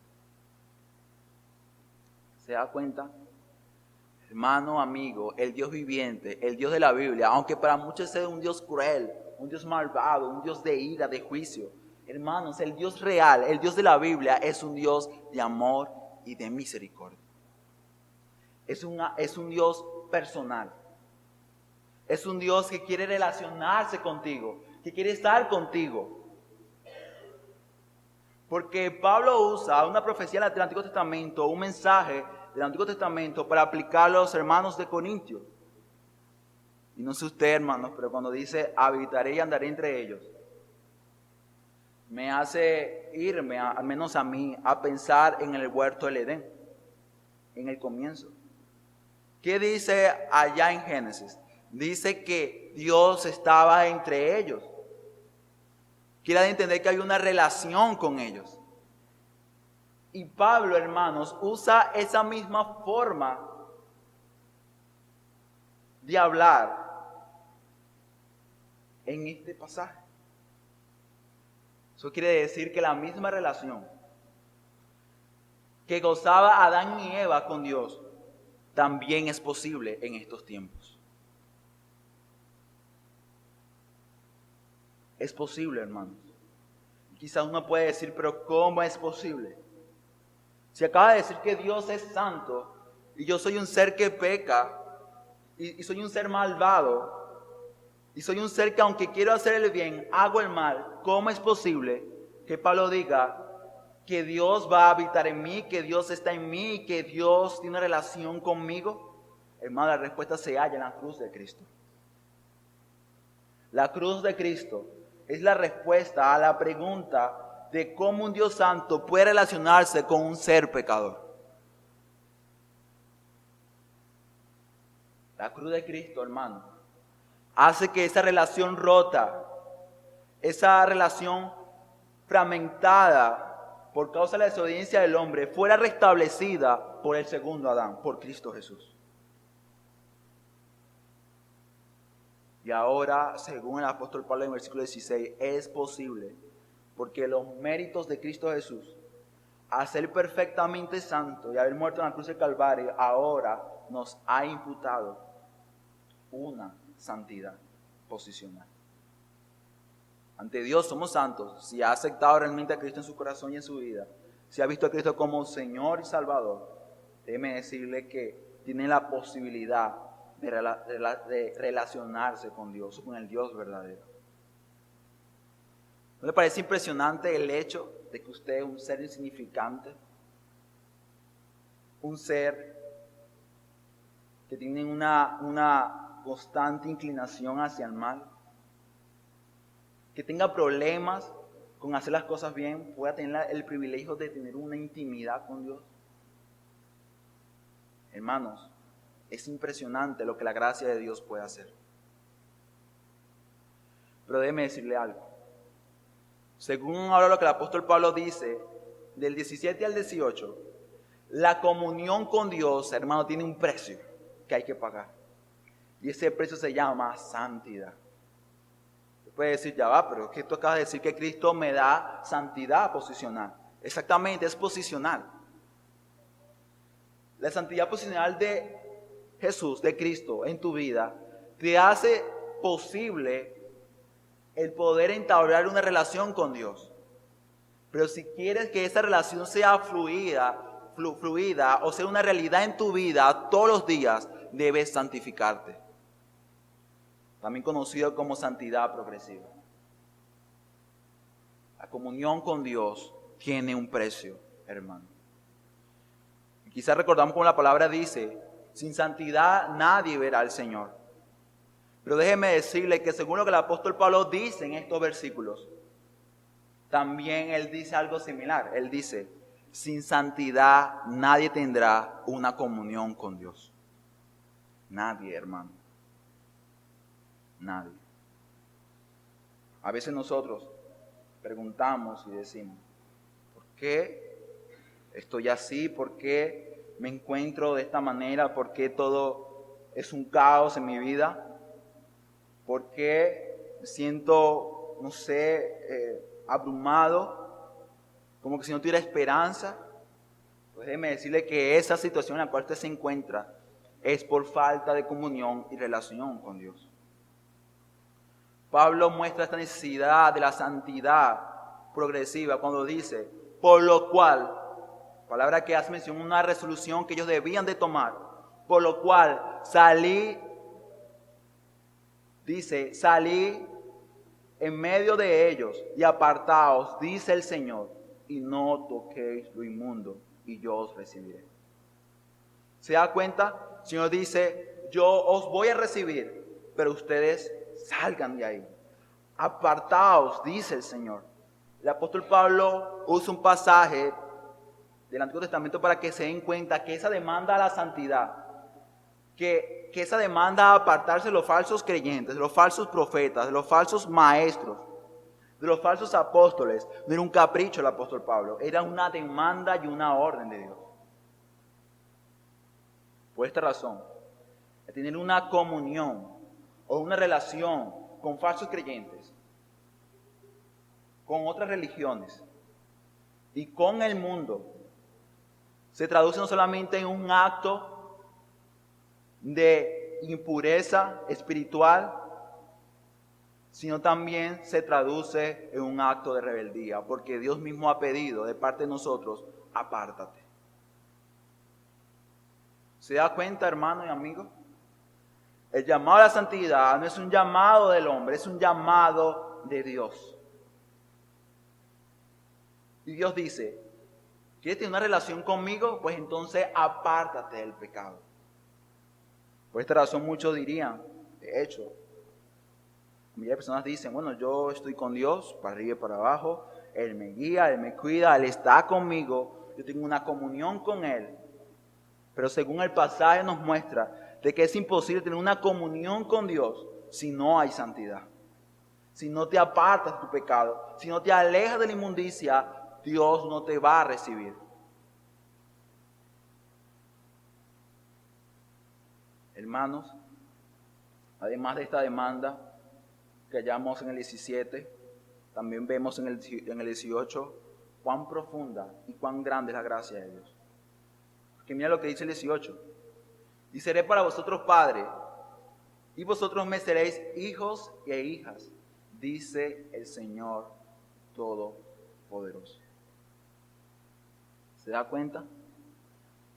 ¿Se da cuenta? Hermano, amigo, el Dios viviente, el Dios de la Biblia, aunque para muchos sea un Dios cruel, un Dios malvado, un Dios de ira, de juicio, hermanos, el Dios real, el Dios de la Biblia es un Dios de amor y de misericordia. Es un Dios personal. Es un Dios que quiere relacionarse contigo, que quiere estar contigo. Porque Pablo usa una profecía del Antiguo Testamento, un mensaje del Antiguo Testamento para aplicarlo a los hermanos de Corintios. Y no sé usted, hermanos, pero cuando dice habitaré y andaré entre ellos, me hace irme, al menos a mí, a pensar en el huerto del Edén, en el comienzo. ¿Qué dice allá en Génesis? Dice que Dios estaba entre ellos. Quiere entender que hay una relación con ellos. Y Pablo, hermanos, usa esa misma forma de hablar en este pasaje. Eso quiere decir que la misma relación que gozaba Adán y Eva con Dios también es posible en estos tiempos. Es posible, hermanos. Quizás uno puede decir, pero ¿cómo es posible? Si acaba de decir que Dios es santo y yo soy un ser que peca y soy un ser malvado, y soy un ser que aunque quiero hacer el bien, hago el mal, ¿cómo es posible que Pablo diga que Dios va a habitar en mí, que Dios está en mí y que Dios tiene una relación conmigo? Hermano, la respuesta se halla en la cruz de Cristo. La cruz de Cristo es la respuesta a la pregunta de cómo un Dios santo puede relacionarse con un ser pecador. La cruz de Cristo, hermano, hace que esa relación rota, esa relación fragmentada por causa de la desobediencia del hombre, fuera restablecida por el segundo Adán, por Cristo Jesús. Y ahora, según el apóstol Pablo en el versículo 16, es posible, porque los méritos de Cristo Jesús, a ser perfectamente santo y haber muerto en la cruz del Calvario, ahora nos ha imputado una santidad posicional. Ante Dios somos santos si ha aceptado realmente a Cristo en su corazón y en su vida, si ha visto a Cristo como Señor y Salvador. Déjeme decirle que tiene la posibilidad de relacionarse con Dios, con el Dios verdadero. ¿No le parece impresionante el hecho de que usted es un ser insignificante? Un ser que tiene una constante inclinación hacia el mal, que tenga problemas con hacer las cosas bien, pueda tener el privilegio de tener una intimidad con Dios. Hermanos, es impresionante lo que la gracia de Dios puede hacer. Pero déjeme decirle algo. Según ahora lo que el apóstol Pablo dice, del 17 al 18, la comunión con Dios, hermano, tiene un precio que hay que pagar. Y ese precio se llama santidad. Usted puede decir, ya va, pero es que tú acabas de decir que Cristo me da santidad posicional. Exactamente, es posicional. La santidad posicional de Jesús, de Cristo, en tu vida, te hace posible el poder entablar una relación con Dios. Pero si quieres que esa relación sea fluida o sea una realidad en tu vida todos los días, debes santificarte. También conocido como santidad progresiva. La comunión con Dios tiene un precio, hermano. Y quizás recordamos como la palabra dice, sin santidad nadie verá al Señor. Pero déjeme decirle que según lo que el apóstol Pablo dice en estos versículos, también él dice algo similar. Él dice, sin santidad nadie tendrá una comunión con Dios. Nadie, hermano. Nadie. A veces nosotros preguntamos y decimos, ¿por qué estoy así? ¿Por qué me encuentro de esta manera? ¿Por qué todo es un caos en mi vida? ¿Por qué me siento, no sé, abrumado? Como que si no tuviera esperanza. Pues déjeme decirle que esa situación en la cual usted se encuentra es por falta de comunión y relación con Dios. Pablo muestra esta necesidad de la santidad progresiva cuando dice, por lo cual, palabra que hace mención a una resolución que ellos debían de tomar, por lo cual salí en medio de ellos y apartaos, dice el Señor, y no toquéis lo inmundo, y yo os recibiré. ¿Se da cuenta? El Señor dice, yo os voy a recibir, pero ustedes salgan de ahí. Apartaos, dice el Señor. El apóstol Pablo usa un pasaje del Antiguo Testamento para que se den cuenta que esa demanda a la santidad, que esa demanda a apartarse de los falsos creyentes, de los falsos profetas, de los falsos maestros, de los falsos apóstoles, no era un capricho del apóstol Pablo, era una demanda y una orden de Dios. Por esta razón, de tener una comunión o una relación con falsos creyentes, con otras religiones y con el mundo, se traduce no solamente en un acto de impureza espiritual, sino también se traduce en un acto de rebeldía, porque Dios mismo ha pedido de parte de nosotros, apártate. ¿Se da cuenta, hermano y amigo? El llamado a la santidad no es un llamado del hombre, es un llamado de Dios. Y Dios dice, ¿quieres tener una relación conmigo? Pues entonces apártate del pecado. Por esta razón muchos dirían, de hecho, muchas personas dicen, bueno, yo estoy con Dios, para arriba y para abajo, Él me guía, Él me cuida, Él está conmigo, yo tengo una comunión con Él. Pero según el pasaje nos muestra de que es imposible tener una comunión con Dios si no hay santidad. Si no te apartas de tu pecado, si no te alejas de la inmundicia, Dios no te va a recibir. Hermanos, además de esta demanda que hallamos en el 17, también vemos en el 18 cuán profunda y cuán grande es la gracia de Dios. Porque mira lo que dice el 18. Y seré para vosotros padre, y vosotros me seréis hijos e hijas, dice el Señor Todopoderoso. ¿Se da cuenta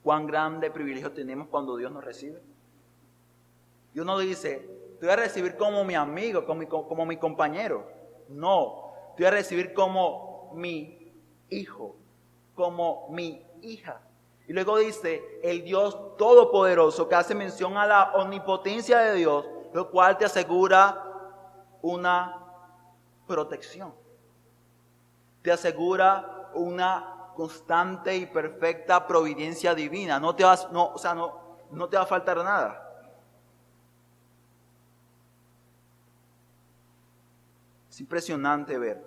cuán grande privilegio tenemos cuando Dios nos recibe? Dios no dice, te voy a recibir como mi amigo, como mi compañero. No, te voy a recibir como mi hijo, como mi hija. Y luego dice, el Dios Todopoderoso, que hace mención a la omnipotencia de Dios, lo cual te asegura una protección. Te asegura una constante y perfecta providencia divina. No te va a faltar nada. Es impresionante ver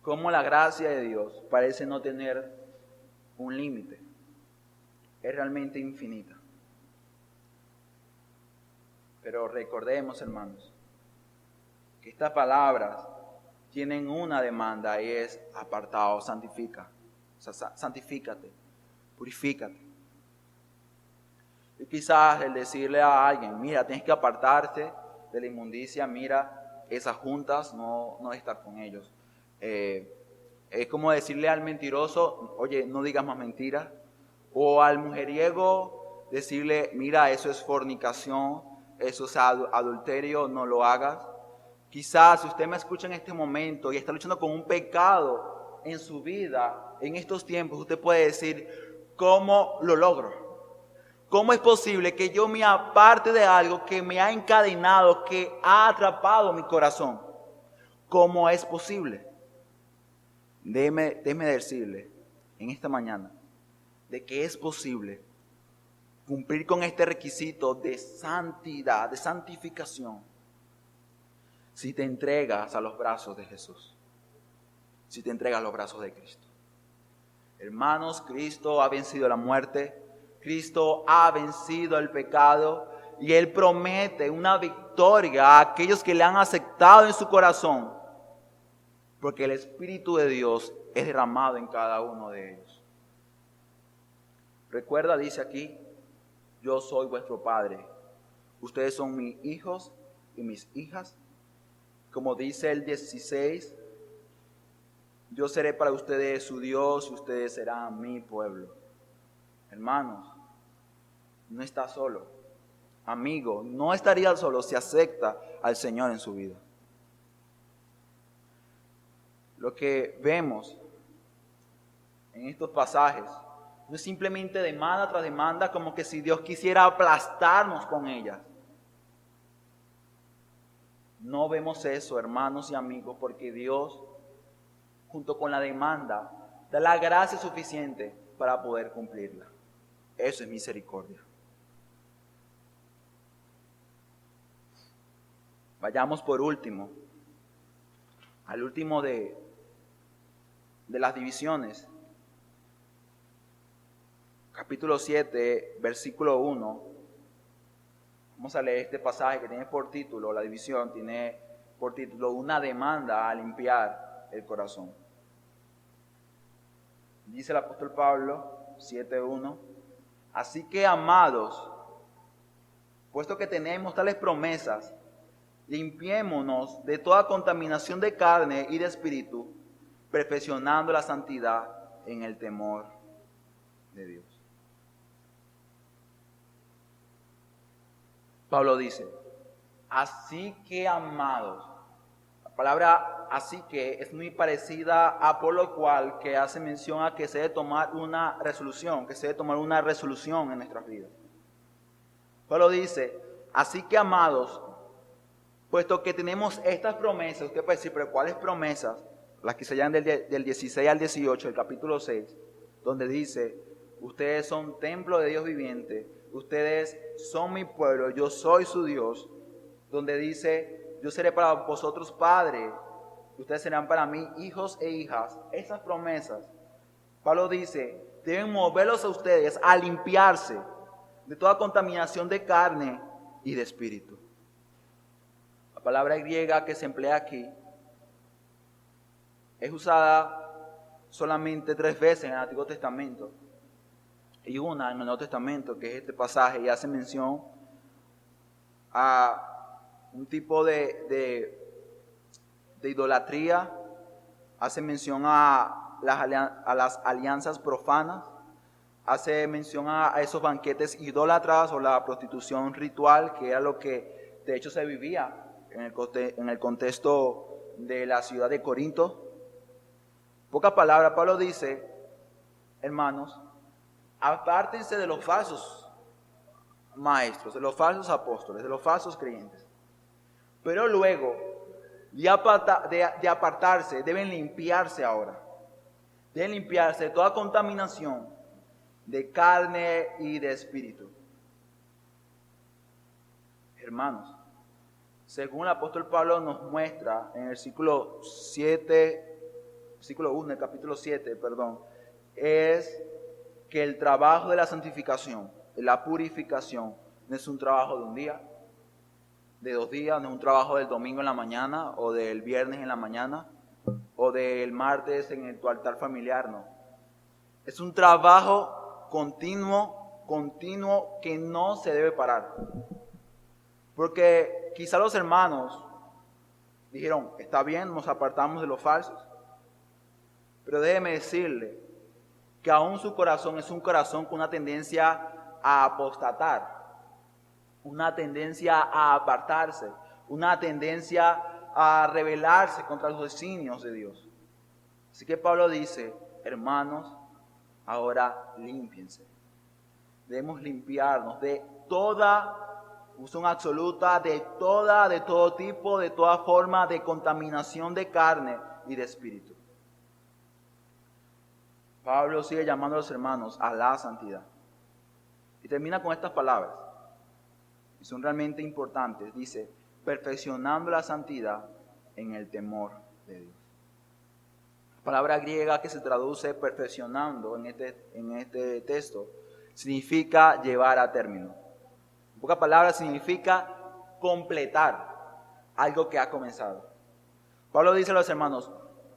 cómo la gracia de Dios parece no tener un límite. Es realmente infinita. Pero recordemos, hermanos, que estas palabras tienen una demanda y es apartado, santifica. O sea, santifícate, purifícate. Y quizás el decirle a alguien, mira, tienes que apartarte de la inmundicia, mira, esas juntas, no estar con ellos. Es como decirle al mentiroso, oye, no digas más mentiras. O al mujeriego decirle, mira, eso es fornicación, eso es adulterio, no lo hagas. Quizás si usted me escucha en este momento y está luchando con un pecado en su vida, en estos tiempos, usted puede decir, ¿cómo lo logro? ¿Cómo es posible que yo me aparte de algo que me ha encadenado, que ha atrapado mi corazón? ¿Cómo es posible? Déjeme decirle en esta mañana de que es posible cumplir con este requisito de santidad, de santificación, si te entregas a los brazos de Jesús, si te entregas a los brazos de Cristo. Hermanos, Cristo ha vencido la muerte, Cristo ha vencido el pecado y Él promete una victoria a aquellos que le han aceptado en su corazón, porque el Espíritu de Dios es derramado en cada uno de ellos. Recuerda, dice aquí, yo soy vuestro Padre, ustedes son mis hijos y mis hijas. Como dice el 16, yo seré para ustedes su Dios y ustedes serán mi pueblo. Hermanos, no está solo. Amigo, no estaría solo si acepta al Señor en su vida. Lo que vemos en estos pasajes no es simplemente demanda tras demanda, como que si Dios quisiera aplastarnos con ellas. No vemos eso, hermanos y amigos, porque Dios, junto con la demanda, da la gracia suficiente para poder cumplirla. Eso es misericordia. Vayamos por último, al último de las divisiones. Capítulo 7, versículo 1. Vamos a leer este pasaje que tiene por título, la división tiene por título, una demanda a limpiar el corazón. Dice el apóstol Pablo, 7:1, así que amados, puesto que tenemos tales promesas, limpiémonos de toda contaminación de carne y de espíritu, perfeccionando la santidad en el temor de Dios. Pablo dice, así que amados, la palabra así que es muy parecida a por lo cual que hace mención a que se debe tomar una resolución, en nuestras vidas. Pablo dice, así que amados, puesto que tenemos estas promesas, usted puede decir, pero ¿cuáles promesas? Las que se llaman del 16 al 18, el capítulo 6, donde dice, ustedes son templo de Dios viviente, ustedes son mi pueblo, yo soy su Dios, donde dice, yo seré para vosotros padre, ustedes serán para mí hijos e hijas. Esas promesas, Pablo dice, deben moverlos a ustedes a limpiarse de toda contaminación de carne y de espíritu. La palabra griega que se emplea aquí es usada solamente 3 veces en el Antiguo Testamento y una en el Nuevo Testamento, que es este pasaje, y hace mención a un tipo de idolatría, hace mención a las alianzas profanas, hace mención a esos banquetes idólatras o la prostitución ritual, que era lo que de hecho se vivía en el contexto de la ciudad de Corinto. Pocas palabras, Pablo dice, hermanos, apártense de los falsos maestros, de los falsos apóstoles, de los falsos creyentes. Pero luego de apartarse, deben limpiarse ahora. Deben limpiarse de toda contaminación de carne y de espíritu. Hermanos, según el apóstol Pablo nos muestra en el versículo 1, del capítulo 7, es que el trabajo de la santificación, de la purificación, no es un trabajo de un día, de 2 días, no es un trabajo del domingo en la mañana o del viernes en la mañana o del martes en tu altar familiar, no. Es un trabajo continuo que no se debe parar. Porque quizá los hermanos dijeron, está bien, nos apartamos de los falsos, pero déjeme decirle que aún su corazón es un corazón con una tendencia a apostatar, una tendencia a apartarse, una tendencia a rebelarse contra los designios de Dios. Así que Pablo dice, hermanos, ahora límpiense. Debemos limpiarnos de toda, uso absoluta, de todo tipo, de toda forma de contaminación de carne y de espíritu. Pablo sigue llamando a los hermanos a la santidad. Y termina con estas palabras, y son realmente importantes. Dice, perfeccionando la santidad en el temor de Dios. La palabra griega que se traduce perfeccionando en este texto significa llevar a término. En pocas palabras, significa completar algo que ha comenzado. Pablo dice a los hermanos,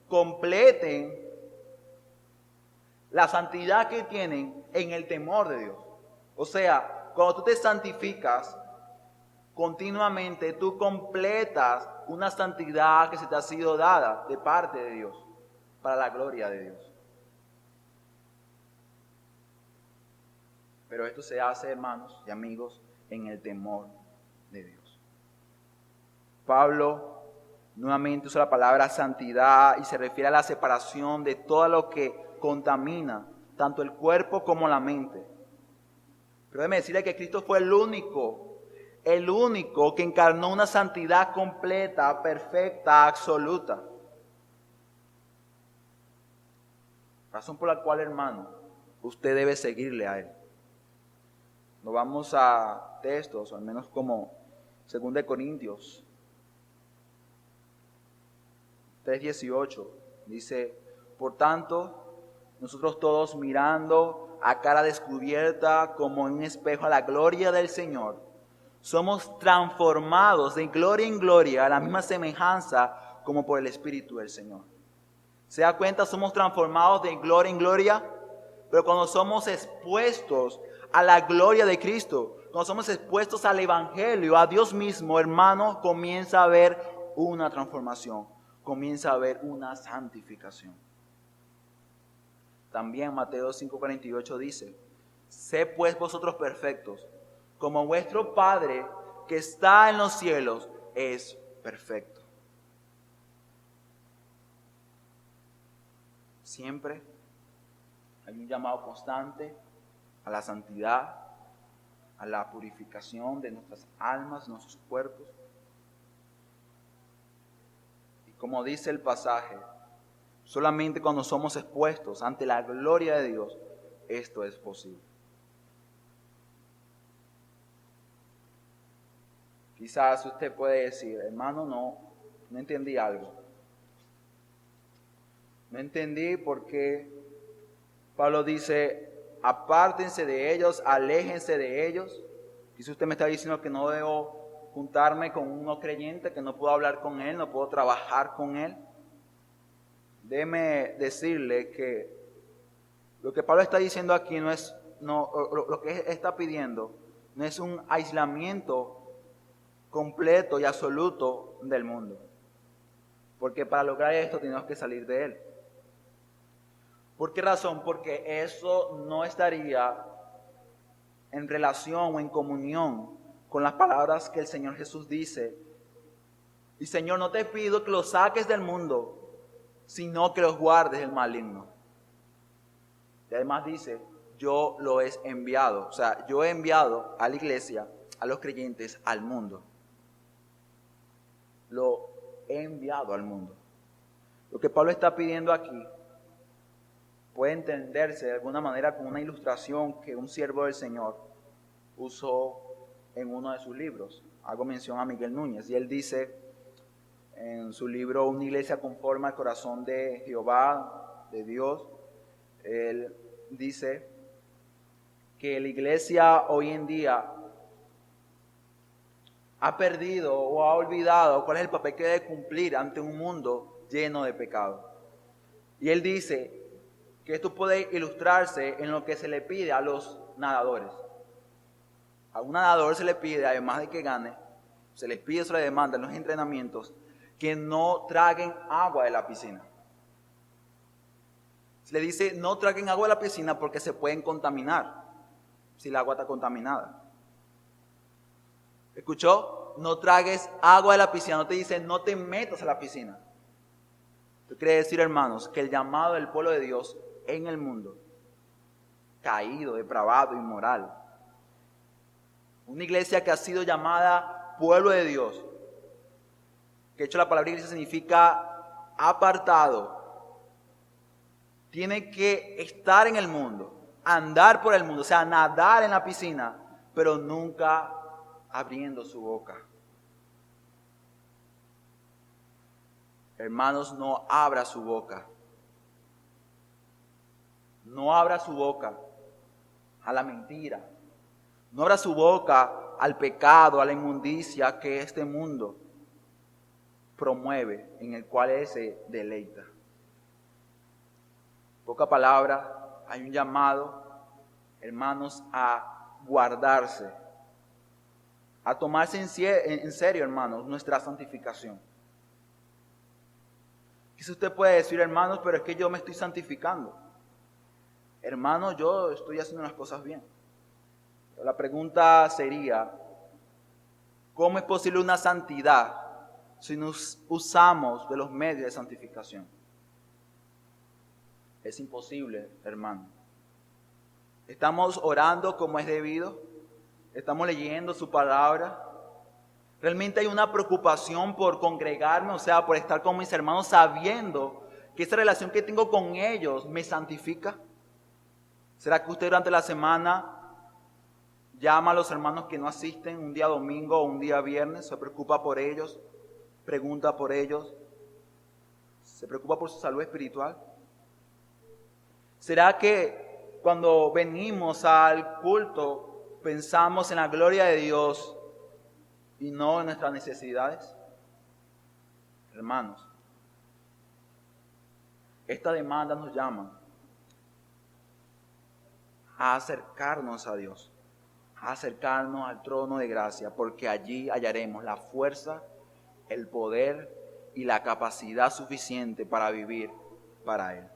completen la santidad que tienen en el temor de Dios. O sea, cuando tú te santificas continuamente, tú completas una santidad que se te ha sido dada de parte de Dios, para la gloria de Dios. Pero esto se hace, hermanos y amigos, en el temor de Dios. Pablo nuevamente usa la palabra santidad y se refiere a la separación de todo lo que contamina tanto el cuerpo como la mente. Pero déjeme decirle que Cristo fue el único que encarnó una santidad completa, perfecta, absoluta. Razón por la cual, hermano, usted debe seguirle a Él. No vamos a textos, al menos como 2 Corintios 3:18, dice, por tanto, nosotros todos mirando a cara descubierta como en un espejo a la gloria del Señor, somos transformados de gloria en gloria a la misma semejanza como por el Espíritu del Señor. ¿Se da cuenta? Somos transformados de gloria en gloria, pero cuando somos expuestos a la gloria de Cristo, cuando somos expuestos al Evangelio, a Dios mismo, hermano, comienza a haber una transformación, comienza a haber una santificación. También Mateo 5:48 dice, sé pues vosotros perfectos, como vuestro Padre que está en los cielos es perfecto. Siempre hay un llamado constante a la santidad, a la purificación de nuestras almas, nuestros cuerpos. Y como dice el pasaje, solamente cuando somos expuestos ante la gloria de Dios, esto es posible. Quizás usted puede decir, hermano, no entendí algo. No entendí por qué Pablo dice, apártense de ellos, aléjense de ellos. Quizás usted me está diciendo que no debo juntarme con un no creyente, que no puedo hablar con él, no puedo trabajar con él. Déjeme decirle que lo que Pablo está diciendo aquí lo que está pidiendo no es un aislamiento completo y absoluto del mundo. Porque para lograr esto tenemos que salir de él. ¿Por qué razón? Porque eso no estaría en relación o en comunión con las palabras que el Señor Jesús dice. Y Señor, no te pido que los saques del mundo, sino que los guardes del maligno. Y además dice, yo lo he enviado. O sea, yo he enviado a la iglesia, a los creyentes, al mundo. Lo he enviado al mundo. Lo que Pablo está pidiendo aquí puede entenderse de alguna manera con una ilustración que un siervo del Señor usó en uno de sus libros. Hago mención a Miguel Núñez y él dice en su libro Una iglesia conforme al corazón de Jehová, de Dios, él dice que la iglesia hoy en día ha perdido o ha olvidado cuál es el papel que debe cumplir ante un mundo lleno de pecado. Y él dice que esto puede ilustrarse en lo que se le pide a los nadadores. A un nadador se le pide, además de que gane, se les pide, se le demanda en los entrenamientos, que no traguen agua de la piscina. Se le dice, no traguen agua de la piscina porque se pueden contaminar, si el agua está contaminada. ¿Escuchó? No tragues agua de la piscina, no te dice, no te metas a la piscina. Esto quiere decir, hermanos, que el llamado del pueblo de Dios en el mundo, caído, depravado, inmoral, una iglesia que ha sido llamada pueblo de Dios, que de hecho la palabra iglesia significa apartado, tiene que estar en el mundo, andar por el mundo, o sea, nadar en la piscina, pero nunca abriendo su boca. Hermanos, no abra su boca. No abra su boca a la mentira. No abra su boca al pecado, a la inmundicia que este mundo promueve, en el cual él se deleita. Poca palabra, hay un llamado, hermanos, a guardarse, a tomarse en serio, hermanos, nuestra santificación. Quizás usted puede decir, hermanos, pero es que yo me estoy santificando. Hermano, yo estoy haciendo las cosas bien. Pero la pregunta sería, ¿cómo es posible una santidad si nos usamos de los medios de santificación? Es imposible, hermano. Estamos orando como es debido, estamos leyendo su palabra. Realmente hay una preocupación por congregarme, o sea, por estar con mis hermanos, sabiendo que esa relación que tengo con ellos me santifica. ¿Será que usted durante la semana llama a los hermanos que no asisten un día domingo o un día viernes, se preocupa por ellos, pregunta por ellos, se preocupa por su salud espiritual? ¿Será que cuando venimos al culto pensamos en la gloria de Dios y no en nuestras necesidades? Hermanos, esta demanda nos llama a acercarnos a Dios, a acercarnos al trono de gracia, porque allí hallaremos la fuerza, el poder y la capacidad suficiente para vivir para Él.